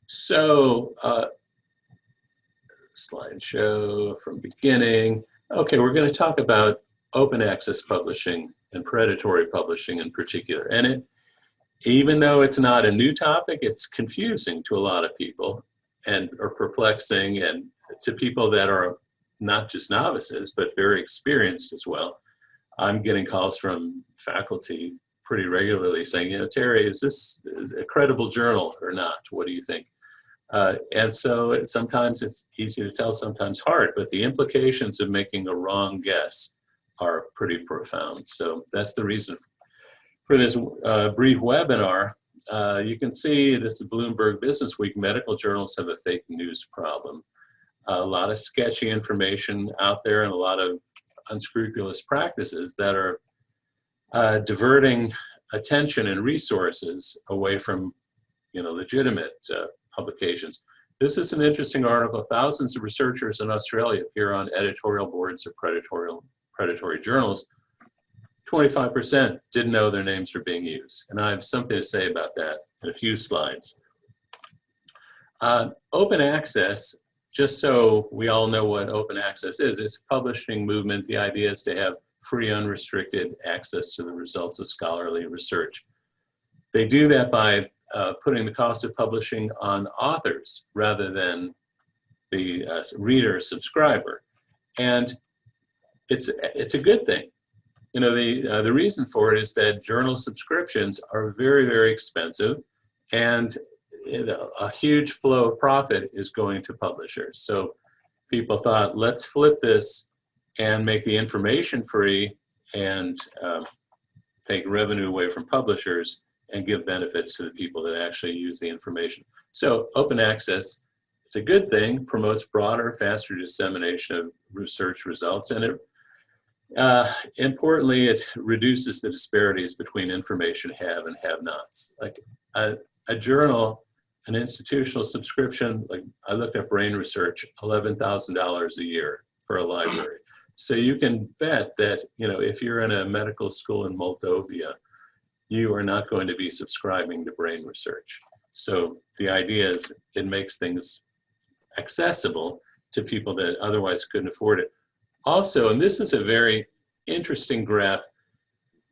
So, slideshow from beginning. Okay, we're going to talk about open access publishing and predatory publishing in particular. And even though it's not a new topic, it's confusing to a lot of people and or perplexing, and to people that are not just novices, but very experienced as well. I'm getting calls from faculty pretty regularly saying, you know, Terry, is this a credible journal or not? What do you think? And so sometimes it's easy to tell, sometimes hard, but the implications of making a wrong guess are pretty profound. So that's the reason for this brief webinar. You can see this is Bloomberg Business Week. Medical journals have a fake news problem. A lot of sketchy information out there and a lot of unscrupulous practices that are diverting attention and resources away from, you know, legitimate publications. This is an interesting article. Thousands of researchers in Australia appear on editorial boards of predatory journals. 25% didn't know their names were being used. And I have something to say about that in a few slides. Open access, just so we all know what open access is, it's a publishing movement. The idea is to have free, unrestricted access to the results of scholarly research. They do that by putting the cost of publishing on authors rather than the reader subscriber. And it's a good thing. You know, the reason for it is that journal subscriptions are very, very expensive, and a huge flow of profit is going to publishers. So people thought, let's flip this and make the information free and take revenue away from publishers and give benefits to the people that actually use the information. So open access, it's a good thing, promotes broader, faster dissemination of research results, and it importantly, it reduces the disparities between information have and have-nots. Like a journal, an institutional subscription, like I looked at brain research, $11,000 a year for a library. So you can bet that, you know, if you're in a medical school in Moldova, you are not going to be subscribing to brain research. So the idea is it makes things accessible to people that otherwise couldn't afford it. Also, and this is a very interesting graph,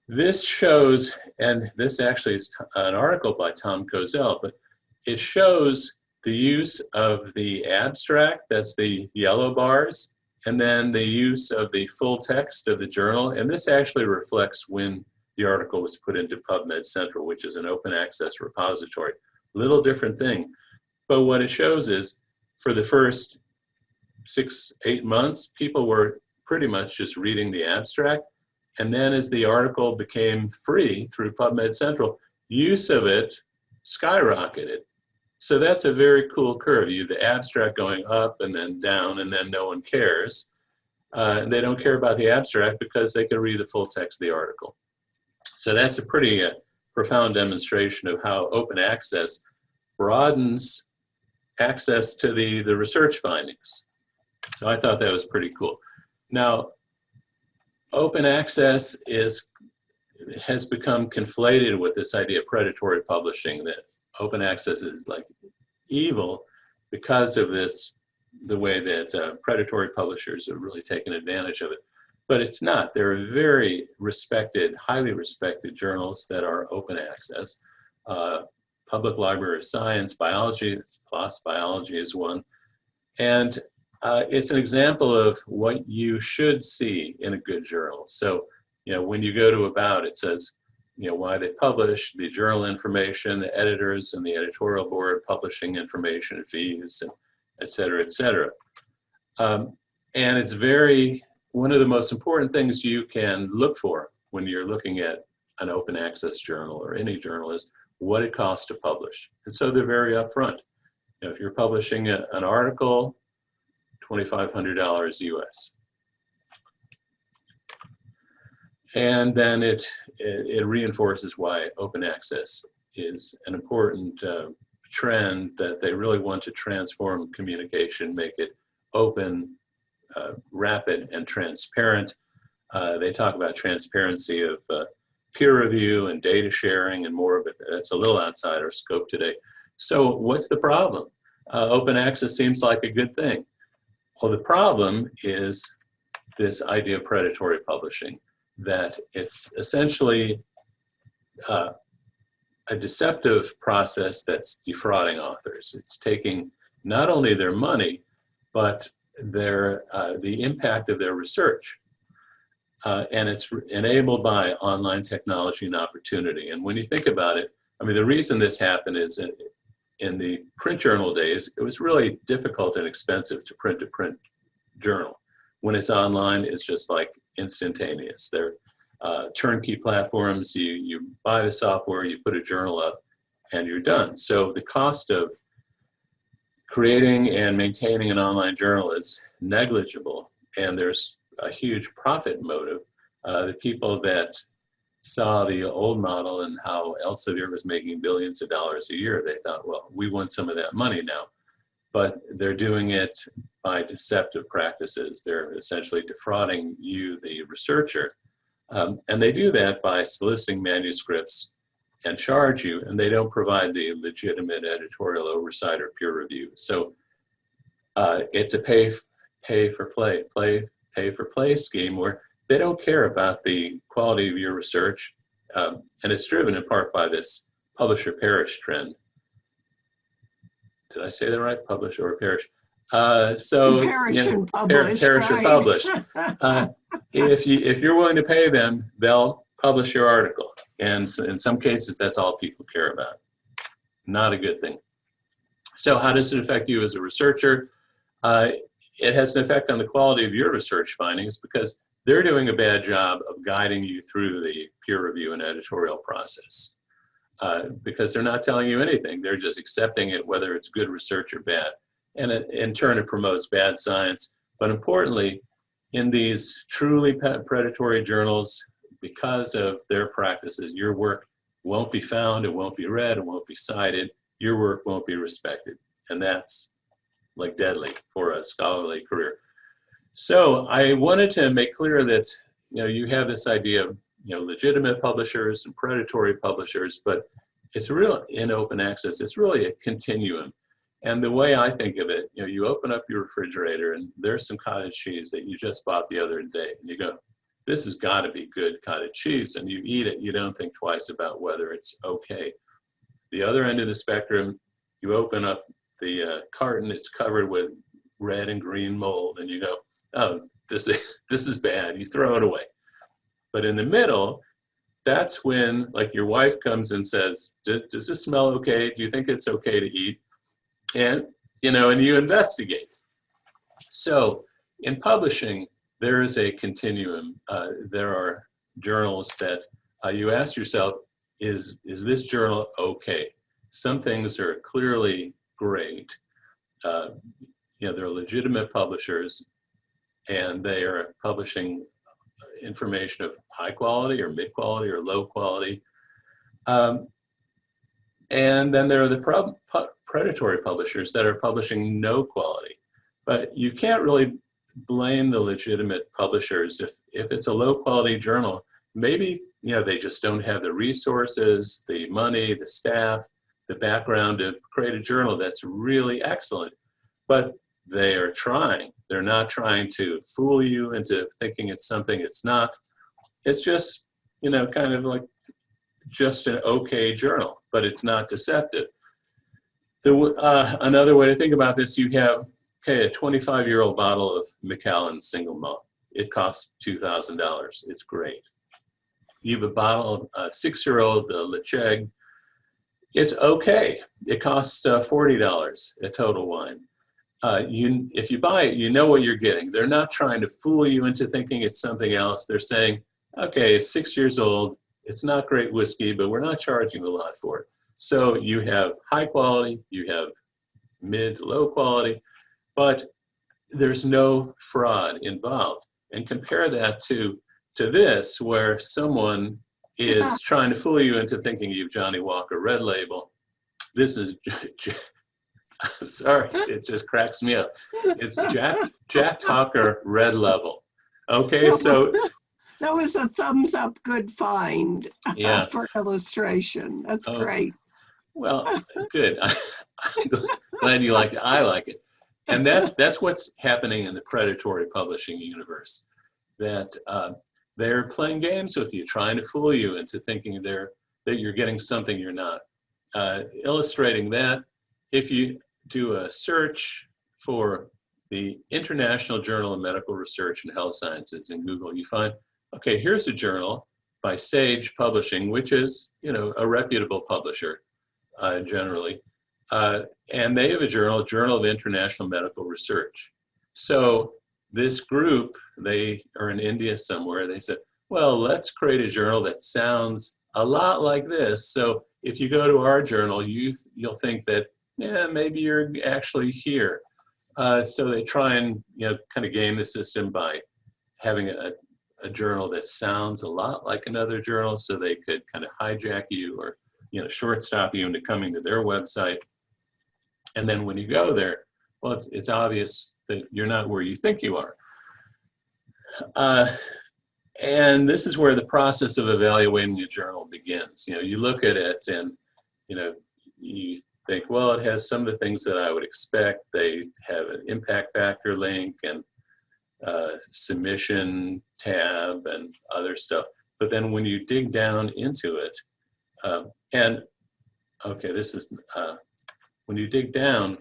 this shows, and this actually is an article by Tom Kozel, but it shows the use of the abstract, that's the yellow bars, and then the use of the full text of the journal. And this actually reflects when the article was put into Pubmed Central, which is an open access repository. Little different thing. But what it shows is for the first 6-8 months, people were pretty much just reading the abstract. And then as the article became free through Pubmed Central, use of it skyrocketed. So that's a very cool curve. You have the abstract going up and then down, and then no one cares. And they don't care about the abstract because they can read the full text of the article. So that's a pretty profound demonstration of how open access broadens access to the research findings. So I thought that was pretty cool. Now, open access has become conflated with this idea of predatory publishing, that open access is like evil because of this, the way that predatory publishers are really taking advantage of it. But it's not. There are very respected, highly respected journals that are open access. Public Library of Science, Biology, PLOS Biology is one. And it's an example of what you should see in a good journal. So, you know, when you go to About, it says, you know, why they publish, the journal information, the editors and the editorial board, publishing information and fees, and et cetera, et cetera. And it's one of the most important things you can look for when you're looking at an open access journal or any journal is what it costs to publish. And so they're very upfront. You know, if you're publishing an article, $2,500 US. And then it reinforces why open access is an important trend, that they really want to transform communication, make it open, rapid, and transparent. They talk about transparency of peer review and data sharing and more, but that's a little outside our scope today. So what's the problem? Open access seems like a good thing. Well, the problem is this idea of predatory publishing, that it's essentially a deceptive process that's defrauding authors. It's taking not only their money, but the impact of their research. And it's enabled by online technology and opportunity. And when you think about it, I mean, the reason this happened is in the print journal days, it was really difficult and expensive to print a print journal. When it's online, it's just like instantaneous. They're turnkey platforms. You buy the software, you put a journal up, and you're done. So the cost of creating and maintaining an online journal is negligible, and there's a huge profit motive. The people that saw the old model and how Elsevier was making billions of dollars a year, they thought, well, we want some of that money now. But they're doing it by deceptive practices. They're essentially defrauding you, the researcher. And they do that by soliciting manuscripts and charge you, and they don't provide the legitimate editorial oversight or peer review. So it's a pay for play scheme where they don't care about the quality of your research, and it's driven in part by this publish or perish trend. Did I say that right? Publish or perish. So perish and publish. Perish right. or publish. If you're willing to pay them, they'll publish your article, and in some cases, that's all people care about. Not a good thing. So how does it affect you as a researcher? It has an effect on the quality of your research findings because they're doing a bad job of guiding you through the peer review and editorial process. Because they're not telling you anything. They're just accepting it, whether it's good research or bad. And in turn, it promotes bad science. But importantly, in these truly predatory journals, because of their practices, your work won't be found, it won't be read, it won't be cited, your work won't be respected. And that's like deadly for a scholarly career. So I wanted to make clear that you have this idea of legitimate publishers and predatory publishers, but it's real in open access. It's really a continuum. And the way I think of it, you open up your refrigerator and there's some cottage cheese that you just bought the other day, and you go, this has got to be good cottage cheese, and you eat it. You don't think twice about whether it's okay. The other end of the spectrum, you open up the carton, it's covered with red and green mold, and you go, oh, this is bad. You throw it away. But in the middle, that's when, like, your wife comes and says, does this smell okay? Do you think it's okay to eat? And, and you investigate. So in publishing, there is a continuum. There are journals that you ask yourself, is this journal okay? Some things are clearly great. They're legitimate publishers, and they are publishing information of high quality or mid quality or low quality. And then there are the predatory publishers that are publishing no quality. But you can't really blame the legitimate publishers if it's a low quality journal. Maybe they just don't have the resources, the money, the staff, the background to create a journal that's really excellent. But they are trying. They're not trying to fool you into thinking it's something it's not. It's just, kind of like just an okay journal, but it's not deceptive. Another way to think about this, you have, a 25-year-old bottle of Macallan single malt. It costs $2,000. It's great. You have a bottle of 6-year-old Lecheg. It's okay. It costs $40 a Total Wine. If you buy it, you know what you're getting. They're not trying to fool you into thinking it's something else. They're saying, okay, it's 6 years old. It's not great whiskey, but we're not charging a lot for it. So you have high quality, you have mid to low quality, but there's no fraud involved. And compare that to this, where someone is trying to fool you into thinking you've Johnny Walker Red Label. This is, I'm sorry, it just cracks me up. It's Jack Hawker Red Level. Okay, so. That was a thumbs up good find yeah. for illustration. That's great. Well, good. I'm glad you liked it. I like it. And that's what's happening in the predatory publishing universe. That they're playing games with you, trying to fool you into thinking that you're getting something you're not. Illustrating that, if you do a search for the International Journal of Medical Research and Health Sciences in Google, you find, okay, here's a journal by Sage Publishing, which is, a reputable publisher generally. And they have a Journal of International Medical Research. So this group, they are in India somewhere, they said, well, let's create a journal that sounds a lot like this. So if you go to our journal, you'll think that, yeah, maybe you're actually here. So they try and kind of game the system by having a journal that sounds a lot like another journal, so they could kind of hijack you or shortstop you into coming to their website. And then when you go there, well, it's obvious that you're not where you think you are. And this is where the process of evaluating a journal begins. You look at it and you think, well, it has some of the things that I would expect. They have an impact factor link and submission tab and other stuff. But then when you dig down into it, when you dig down,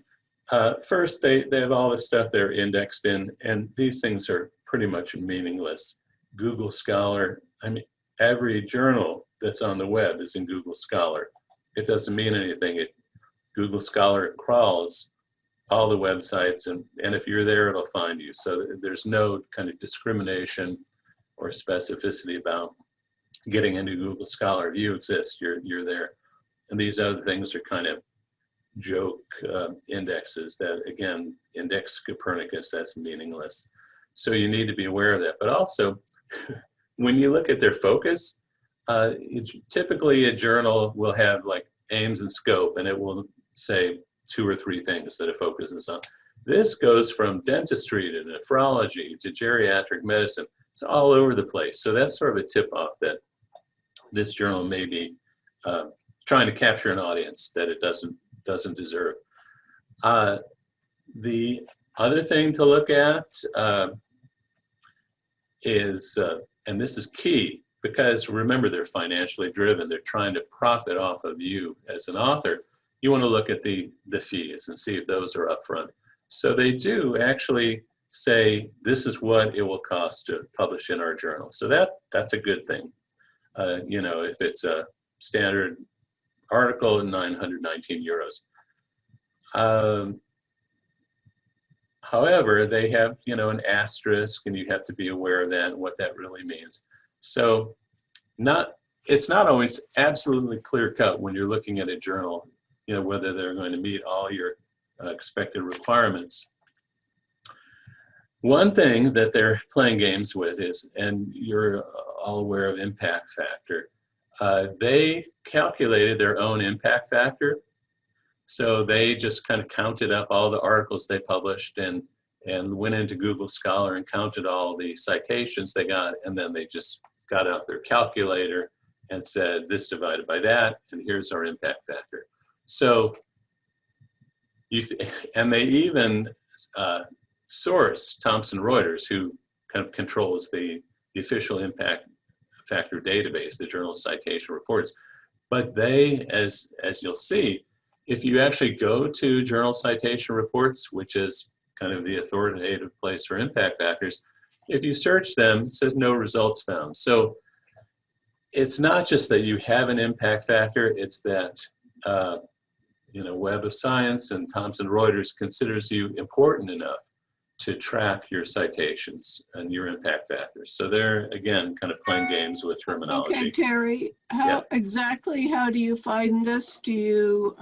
first they have all this stuff they're indexed in, and these things are pretty much meaningless. Google Scholar, every journal that's on the web is in Google Scholar. It doesn't mean anything. Google Scholar crawls all the websites, and if you're there, it'll find you. So there's no kind of discrimination or specificity about getting into Google Scholar. If you exist, you're there. And these other things are kind of joke indexes that, again, index Copernicus, that's meaningless. So you need to be aware of that. But also, when you look at their focus, typically a journal will have like aims and scope, and it will say 2 or 3 things that it focuses on. This goes from dentistry to nephrology to geriatric medicine. It's all over the place. So that's sort of a tip-off that this journal may be trying to capture an audience that it doesn't deserve. The other thing to look at is, and this is key, because remember, they're financially driven. They're trying to profit off of you as an author. You want to look at the fees and see if those are upfront. So they do actually say, this is what it will cost to publish in our journal. So that's a good thing. If it's a standard article, 919 euros. However, they have, an asterisk, and you have to be aware of that and what that really means. So it's not always absolutely clear cut when you're looking at a journal, whether they're going to meet all your expected requirements. One thing that they're playing games with is, and you're all aware of impact factor, they calculated their own impact factor. So they just kind of counted up all the articles they published and went into Google Scholar and counted all the citations they got, and then they just got out their calculator and said, this divided by that, and here's our impact factor. So, and they even source Thomson Reuters, who kind of controls the official impact factor database, the Journal Citation Reports. But they, as you'll see, if you actually go to Journal Citation Reports, which is kind of the authoritative place for impact factors, if you search them, it says no results found. So it's not just that you have an impact factor, it's that Web of Science and Thomson Reuters considers you important enough to track your citations and your impact factors. So they're, again, kind of playing games with terminology. Okay, Terry, how do you find this? Do you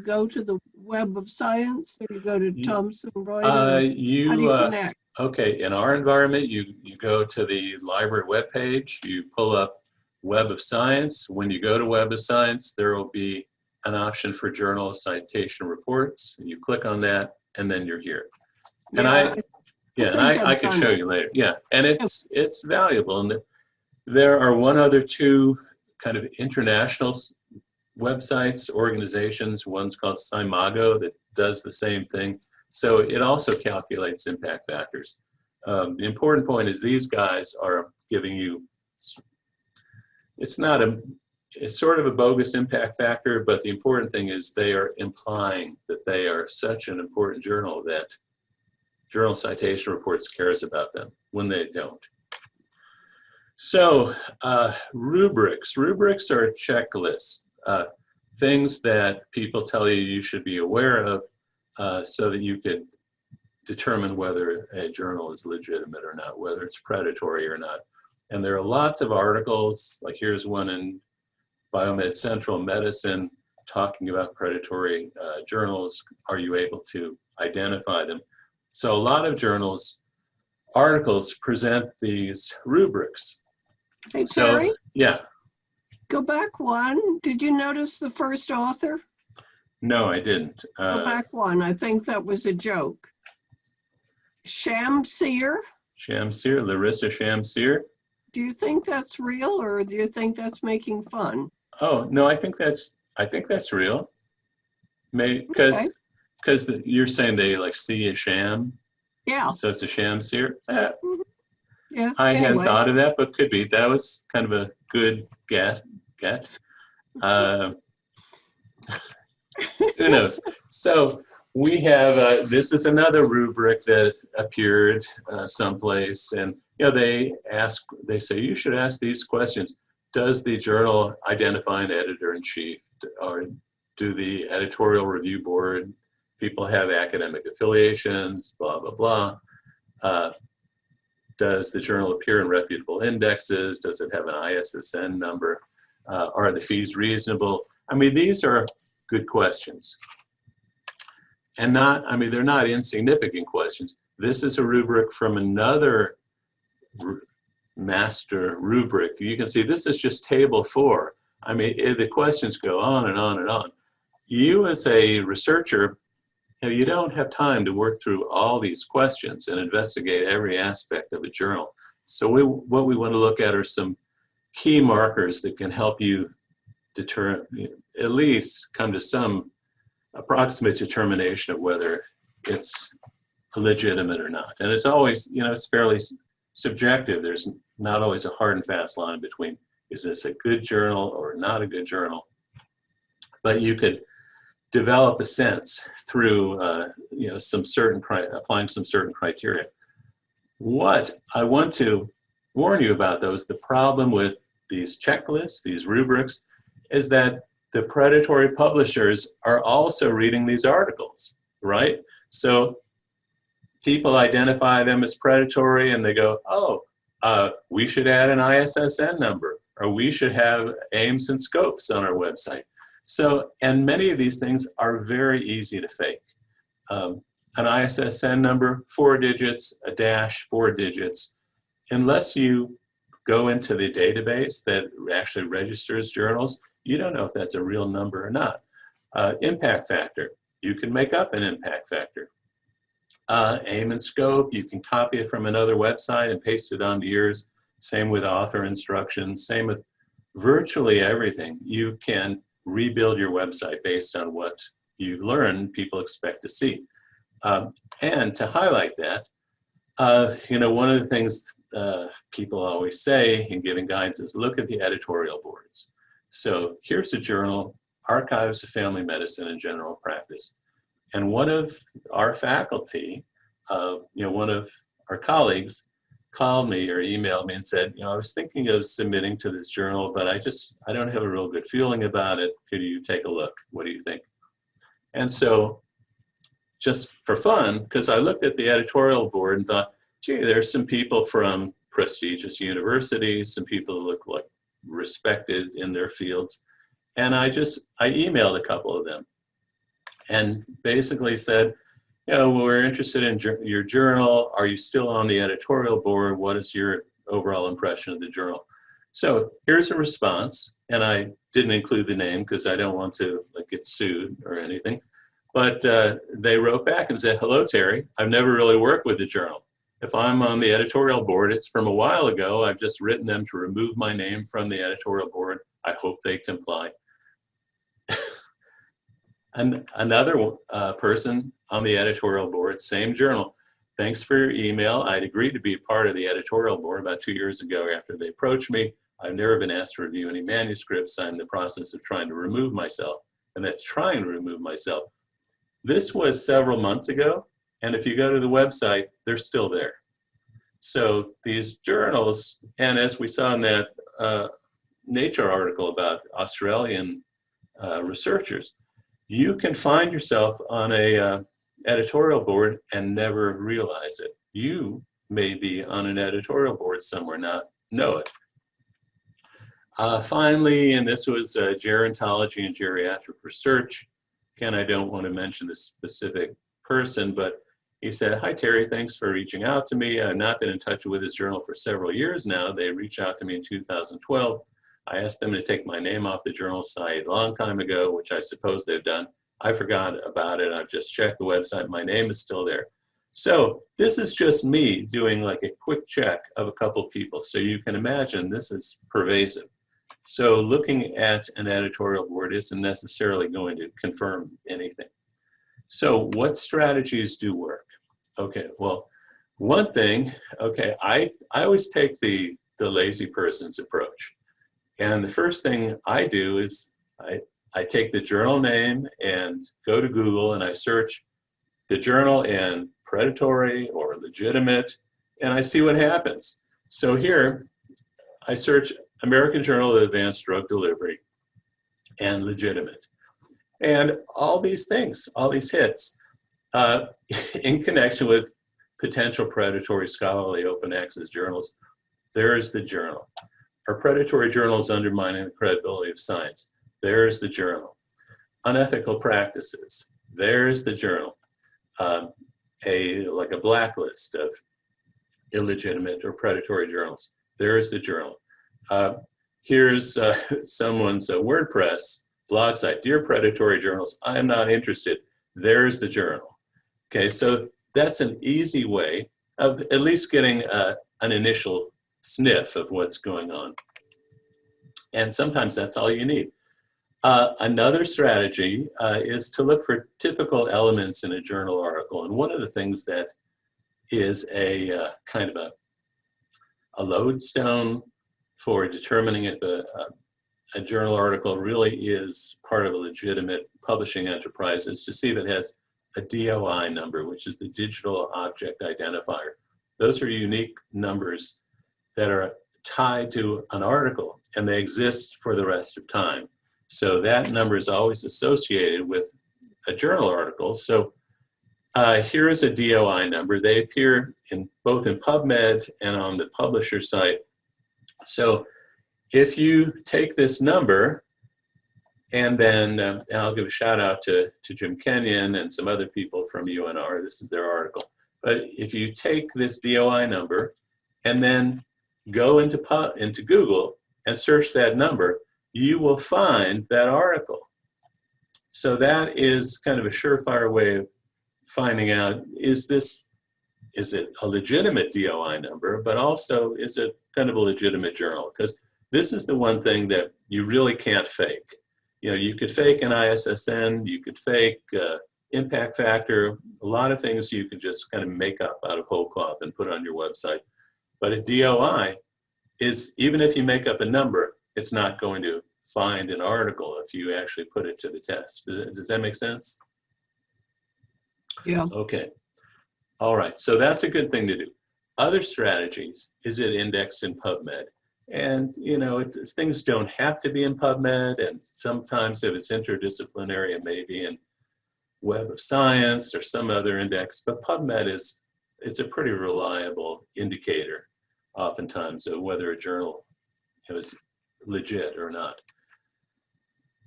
go to the Web of Science, or you go to Thomson Reuters? How do you connect? Okay, in our environment, you go to the library webpage, you pull up Web of Science. When you go to Web of Science, there will be an option for Journal Citation Reports. You click on that, and then you're here. And I can show you later. Yeah, and it's valuable. And there are two kind of international websites, organizations. One's called Simago that does the same thing. So it also calculates impact factors. The important point is these guys are giving you, it's sort of a bogus impact factor, but the important thing is they are implying that they are such an important journal that Journal Citation Reports cares about them when they don't. So rubrics. Rubrics are checklists, things that people tell you should be aware of so that you could determine whether a journal is legitimate or not, whether it's predatory or not. And there are lots of articles, like here's one in Biomed Central Medicine talking about predatory journals. Are you able to identify them? So a lot of articles present these rubrics. Hey, Terry? So, yeah. Go back one. Did you notice the first author? No, I didn't. Go back one. I think that was a joke. Shamsir? Shamsir, Larissa Shamsir. Do you think that's real, or do you think that's making fun? Oh, no, I think that's real. Because you're saying they like see a sham. Yeah. So it's a Shamsir. Yeah. I hadn't thought of that, but could be. That was kind of a good guess. Who knows? So we have, this is another rubric that appeared someplace, and they say you should ask these questions. Does the journal identify an editor-in-chief, or do the editorial review board people have academic affiliations, blah, blah, blah. Does the journal appear in reputable indexes? Does it have an ISSN number? Are the fees reasonable? I mean, these are good questions. And they're not insignificant questions. This is a rubric from another master rubric. You can see this is just table 4. I mean, the questions go on and on and on. You as a researcher, you don't have time to work through all these questions and investigate every aspect of a journal. So what we want to look at are some key markers that can help you at least come to some approximate determination of whether it's legitimate or not. And it's always, it's fairly subjective. There's not always a hard and fast line between, is this a good journal or not a good journal? But you could develop a sense through applying some certain criteria. What I want to warn you about, though, is the problem with these checklists, these rubrics, is that the predatory publishers are also reading these articles, right? So people identify them as predatory and they go, we should add an ISSN number, or we should have aims and scopes on our website. So, and many of these things are very easy to fake. An ISSN number, 4 digits, a dash, 4 digits. Unless you go into the database that actually registers journals, you don't know if that's a real number or not. Impact factor, you can make up an impact factor. Aim and scope, you can copy it from another website and paste it onto yours. Same with author instructions, same with virtually everything. You can rebuild your website based on what you learn people expect to see. And to highlight that, one of the things people always say in giving guidance is look at the editorial boards. So here's a journal, Archives of Family Medicine and General Practice. And one of our faculty, one of our colleagues called me or emailed me and said, I was thinking of submitting to this journal, but I don't have a real good feeling about it. Could you take a look? What do you think? And so just for fun, because I looked at the editorial board and thought, gee, there's some people from prestigious universities, some people who look like respected in their fields. And I emailed a couple of them and basically said, we're interested in your journal. Are you still on the editorial board? What is your overall impression of the journal? So here's a response, and I didn't include the name because I don't want to get sued or anything. But they wrote back and said, hello, Terry. I've never really worked with the journal. If I'm on the editorial board, it's from a while ago. I've just written them to remove my name from the editorial board. I hope they comply. Another person on the editorial board, same journal. Thanks for your email. I'd agreed to be a part of the editorial board about 2 years ago after they approached me. I've never been asked to review any manuscripts. I'm in the process of trying to remove myself. And that's trying to remove myself. This was several months ago. And if you go to the website, they're still there. So these journals, and as we saw in that Nature article about Australian researchers, you can find yourself on a editorial board and never realize it. You may be on an editorial board somewhere, not know it. Finally, and this was gerontology and geriatric research. Again, I don't want to mention the specific person, but he said, "Hi, Terry, thanks for reaching out to me. I've not been in touch with this journal for several years now. They reached out to me in 2012. I asked them to take my name off the journal site a long time ago, which I suppose they've done. I forgot about it. I've just checked the website. My name is still there." So this is just me doing like a quick check of a couple people. So you can imagine this is pervasive. So looking at an editorial board isn't necessarily going to confirm anything. So what strategies do work? Okay, well, one thing, okay, I always take the lazy person's approach. And the first thing I do is I take the journal name and go to Google and I search the journal and predatory or legitimate, and I see what happens. So here, I search American Journal of Advanced Drug Delivery and legitimate. And all these things, all these hits, in connection with potential predatory scholarly open access journals, there's the journal. Are predatory journals undermining the credibility of science? There's the journal. Unethical practices, there's the journal. Like a blacklist of illegitimate or predatory journals, there's the journal. Here's someone's WordPress blog site, "Dear predatory journals, I am not interested." There's the journal. Okay, so that's an easy way of at least getting an initial sniff of what's going on. And sometimes that's all you need. Another strategy is to look for typical elements in a journal article. And one of the things that is a kind of a lodestone for determining if a journal article really is part of a legitimate publishing enterprise is to see if it has a DOI number, which is the Digital Object Identifier. Those are unique numbers that are tied to an article, and they exist for the rest of time. So that number is always associated with a journal article. So here is a DOI number. They appear in both in Pubmed and on the publisher site. So if you take this number, and then and I'll give a shout out to Jim Kenyon and some other people from UNR, this is their article. But if you take this DOI number and then go into Google and search that number, you will find that article. So that is kind of a surefire way of finding out, is it a legitimate DOI number, but also is it kind of a legitimate journal? Because this is the one thing that you really can't fake. You know, you could fake an ISSN, you could fake impact factor, a lot of things you could just kind of make up out of whole cloth and put on your website. But a DOI is, even if you make up a number, it's not going to find an article if you actually put it to the test. Does that make sense? Yeah. Okay. All right. So that's a good thing to do. Other strategies, is it indexed in Pubmed? And, you know, things don't have to be in Pubmed, and sometimes if it's interdisciplinary, it may be in Web of Science or some other index, but Pubmed it's a pretty reliable indicator oftentimes of whether a journal is legit or not.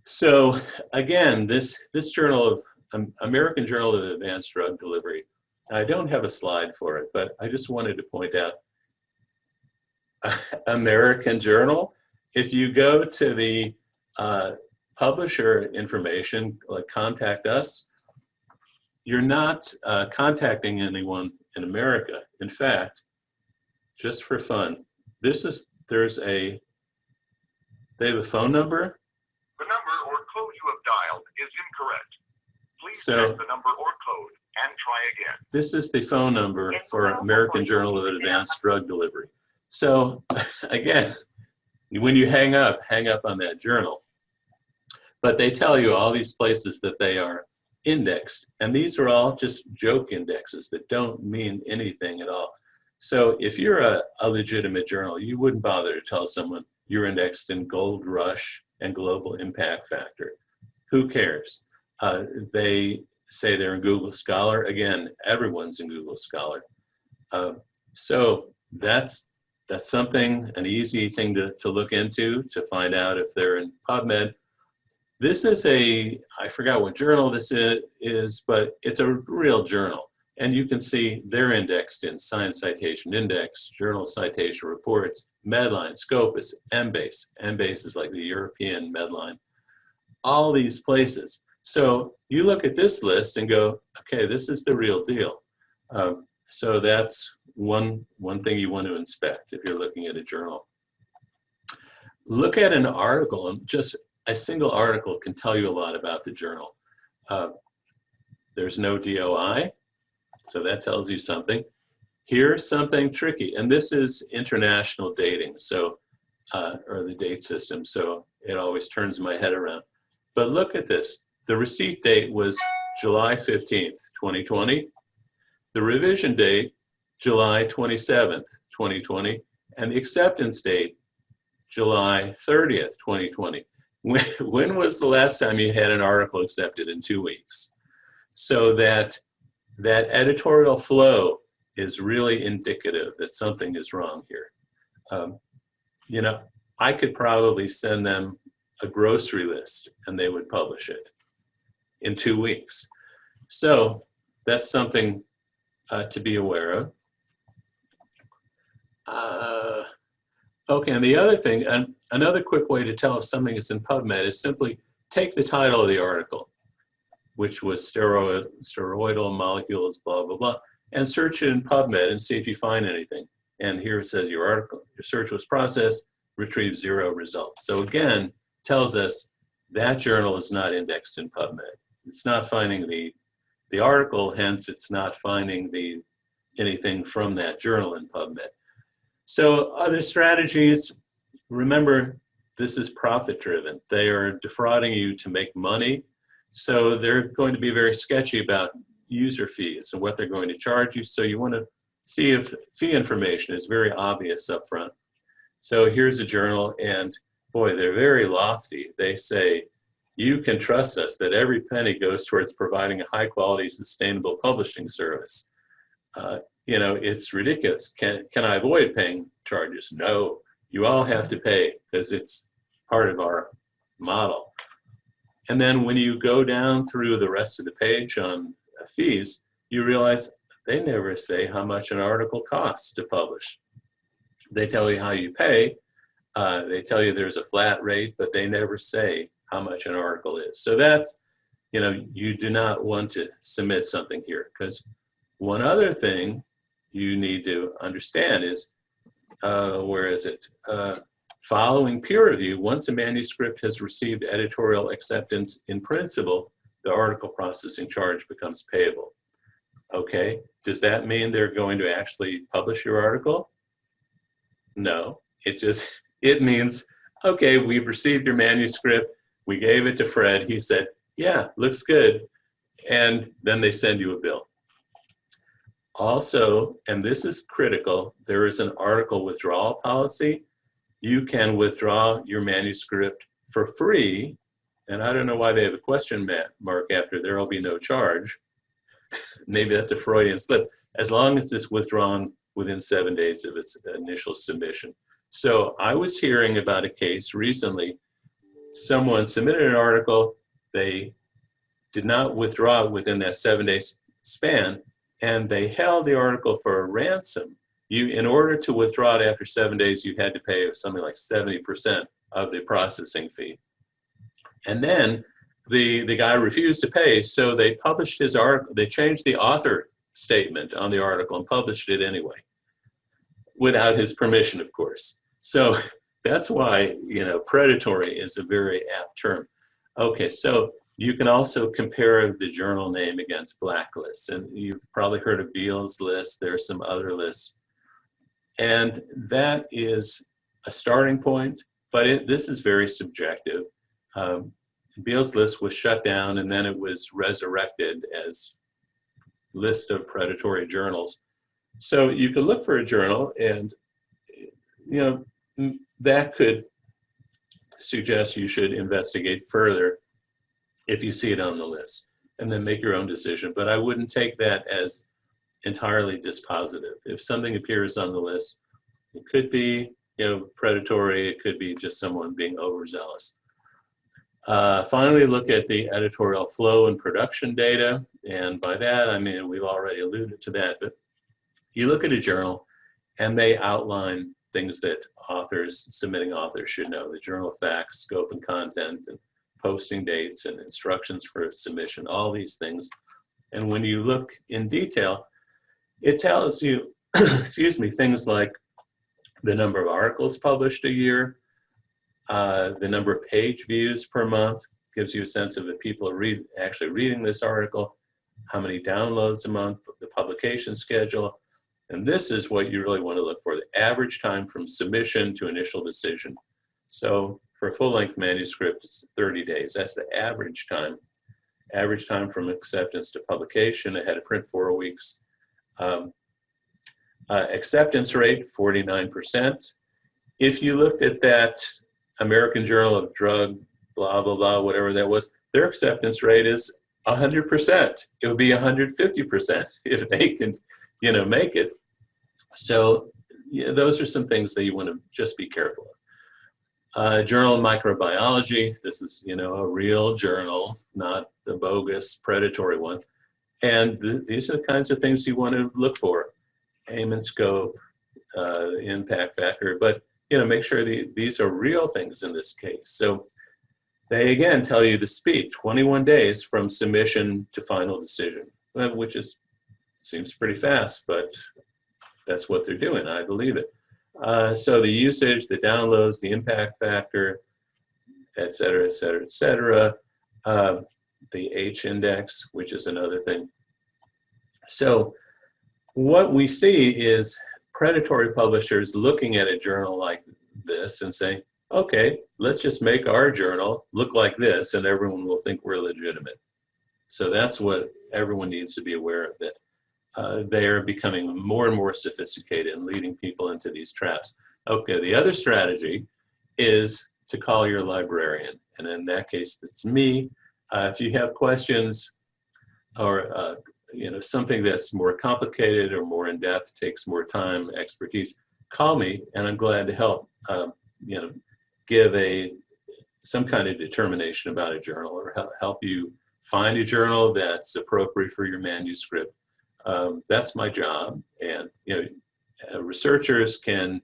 So again, this journal of American Journal of Advanced Drug Delivery, I don't have a slide for it, but I just wanted to point out American Journal. If you go to the publisher information, like contact us, you're not contacting anyone in America. In fact, just for fun, they have a phone number. The number or code you have dialed is incorrect. So the number or code and try again. This is the phone number for American Journal of Advanced Drug Delivery. So again, when you hang up on that journal. But they tell you all these places that they are indexed, and these are all just joke indexes that don't mean anything at all. So if you're a legitimate journal, you wouldn't bother to tell someone you're indexed in Gold Rush and Global Impact Factor. Who cares? They say they're in Google Scholar. Again, everyone's in Google Scholar. So that's something, an easy thing to look into to find out if they're in PubMed. This is I forgot what journal this is, but it's a real journal. And you can see they're indexed in Science Citation Index, Journal Citation Reports, Medline, Scopus, Embase. Embase is like the European Medline. All these places. So you look at this list and go, okay, this is the real deal. So that's one thing you want to inspect if you're looking at a journal. Look at an article, and just a single article can tell you a lot about the journal. There's no DOI, so that tells you something. Here's something tricky, and this is international dating, so or the date system, so it always turns my head around. But look at this. The receipt date was July 15th, 2020. The revision date, July 27th, 2020. And the acceptance date, July 30th, 2020. When was the last time you had an article accepted in 2 weeks? So that editorial flow is really indicative that something is wrong here. You know, I could probably send them a grocery list and they would publish it in 2 weeks. So that's something to be aware of. Okay, and the other thing, and another quick way to tell if something is in PubMed is simply take the title of the article, which was steroidal molecules, blah, blah, blah, and search it in PubMed and see if you find anything. And here it says your search was processed, retrieved 0 results. So again, tells us that journal is not indexed in PubMed. It's not finding the article, hence it's not finding anything from that journal in PubMed. So other strategies, remember, this is profit-driven. They are defrauding you to make money. So they're going to be very sketchy about user fees and what they're going to charge you. So you want to see if fee information is very obvious up front. So here's a journal, and boy, they're very lofty. They say, you can trust us that every penny goes towards providing a high-quality, sustainable publishing service. You know, it's ridiculous. Can I avoid paying charges? No, you all have to pay because it's part of our model. And then when you go down through the rest of the page on fees, you realize they never say how much an article costs to publish. They tell you how you pay. They tell you there's a flat rate, but they never say how much an article is. So that's, you know, you do not want to submit something here, because one other thing you need to understand is, where is it? Following peer review, once a manuscript has received editorial acceptance in principle, the article processing charge becomes payable. Okay, does that mean they're going to actually publish your article? No, it means, okay, we've received your manuscript, we gave it to Fred, he said, yeah, looks good, and then they send you a bill. Also, and this is critical, there is an article withdrawal policy. You can withdraw your manuscript for free, and I don't know why they have a question mark after there will be no charge. Maybe that's a Freudian slip, as long as it's withdrawn within 7 days of its initial submission. So I was hearing about a case recently. Someone submitted an article, they did not withdraw it within that 7-day span, and they held the article for a ransom. In order to withdraw it after 7 days, you had to pay something like 70% of the processing fee. And then the guy refused to pay, so they published his article. They changed the author statement on the article and published it anyway, without his permission, of course. So that's why, you know, predatory is a very apt term. Okay, so You can also compare the journal name against blacklists. And you've probably heard of Beall's list. There are some other lists. And that is a starting point, but this is very subjective. Beall's list was shut down and then it was resurrected as list of predatory journals. So you could look for a journal and, that could suggest you should investigate further if you see it on the list and then make your own decision. But I wouldn't take that as entirely dispositive. If something appears on the list, it could be, predatory, it could be just someone being overzealous. Finally, look at the editorial flow and production data. And by that, I mean, we've already alluded to that, but you look at a journal and they outline things that submitting authors should know: the journal facts, scope and content, and posting dates and instructions for submission, all these things. And when you look in detail, it tells you, excuse me, things like the number of articles published a year, the number of page views per month, gives you a sense of if people are actually reading this article, how many downloads a month, the publication schedule. And this is what you really want to look for: the average time from submission to initial decision. So for a full-length manuscript, it's 30 days. That's the average time. Average time from acceptance to publication, ahead of print, 4 weeks. Acceptance rate, 49%. If you looked at that American Journal of Drug, blah, blah, blah, whatever that was, their acceptance rate is 100%. It would be 150% if they can, make it. So those are some things that you want to just be careful of. Journal of Microbiology, this is, a real journal, not the bogus predatory one. And these are the kinds of things you want to look for: aim and scope, impact factor, but make sure these are real things in this case. So they again tell you the speed, 21 days from submission to final decision, which seems pretty fast, but that's what they're doing. I believe it. So the usage, the downloads, the impact factor, et cetera, et cetera, et cetera. The H index, which is another thing. So what we see is predatory publishers looking at a journal like this and saying, okay, let's just make our journal look like this and everyone will think we're legitimate. So that's what everyone needs to be aware of, that they are becoming more and more sophisticated and leading people into these traps. Okay, the other strategy is to call your librarian. And in that case, that's me. If you have questions or something that's more complicated or more in-depth, takes more time, expertise, call me and I'm glad to help, give some kind of determination about a journal or help you find a journal that's appropriate for your manuscript. That's my job. And, researchers can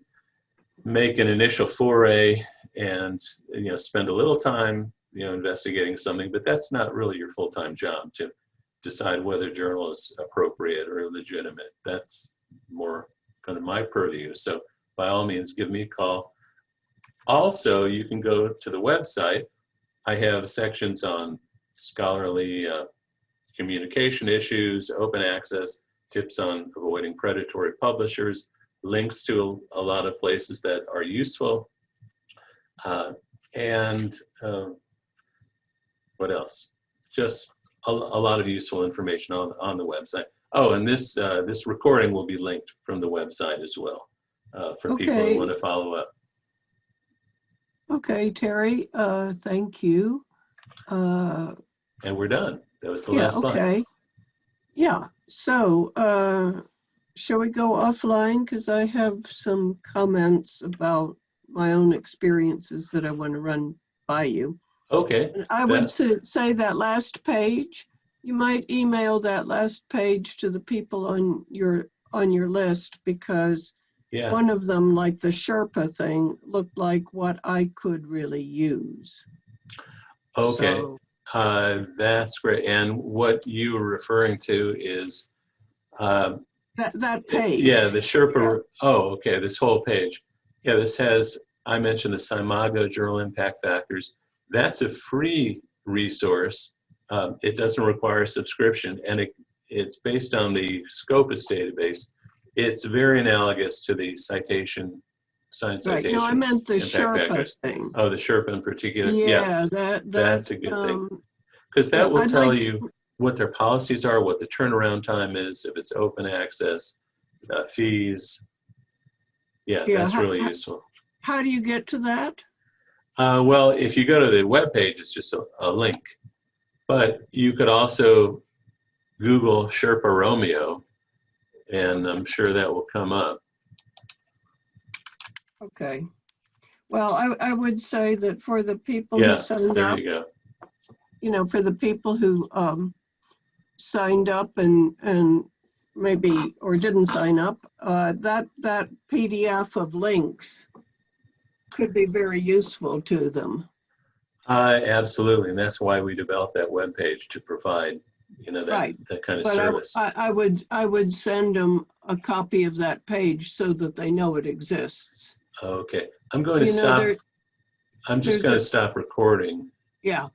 make an initial foray and, spend a little time, investigating something, but that's not really your full-time job to decide whether a journal is appropriate or legitimate. That's more kind of my purview. So by all means, give me a call. Also, you can go to the website. I have sections on scholarly communication issues, open access, tips on avoiding predatory publishers, links to a lot of places that are useful. And what else? Just a lot of useful information on the website. Oh, and this recording will be linked from the website as well for people who want to follow up. Okay, Terry, thank you. And we're done. That was the last slide. Okay. Yeah, so shall we go offline? Because I have some comments about my own experiences that I want to run by you. Okay. I would say that last page, you might email that last page to the people on your list, because one of them, like the Sherpa thing, looked like what I could really use. Okay. So, that's great. And what you were referring to is that page. Yeah, the Sherpa. Yeah. Oh, okay. This whole page. Yeah, this has, I mentioned the Simago Journal Impact Factors. That's a free resource It doesn't require a subscription, and it's based on the Scopus database. It's very analogous to the citation, science Right. citation. No, I meant the impact Sherpa factors. thing. Oh, the Sherpa in particular. Yeah, that's a good thing. Because that will I'd tell like you what their policies are, what the turnaround time is, if it's open access, fees. Yeah, that's really useful. How do you get to that? Well, if you go to the webpage, it's just a link. But you could also Google Sherpa Romeo, and I'm sure that will come up. Okay. Well, I would say that for the people who signed there up, you go. You know, for the people who signed up and maybe, or didn't sign up, that PDF of links could be very useful to them. Absolutely, and that's why we developed that webpage, to provide, you know, that kind of service. I would send them a copy of that page so that they know it exists. Okay, I'm going to stop. I'm just going to stop recording. Yeah.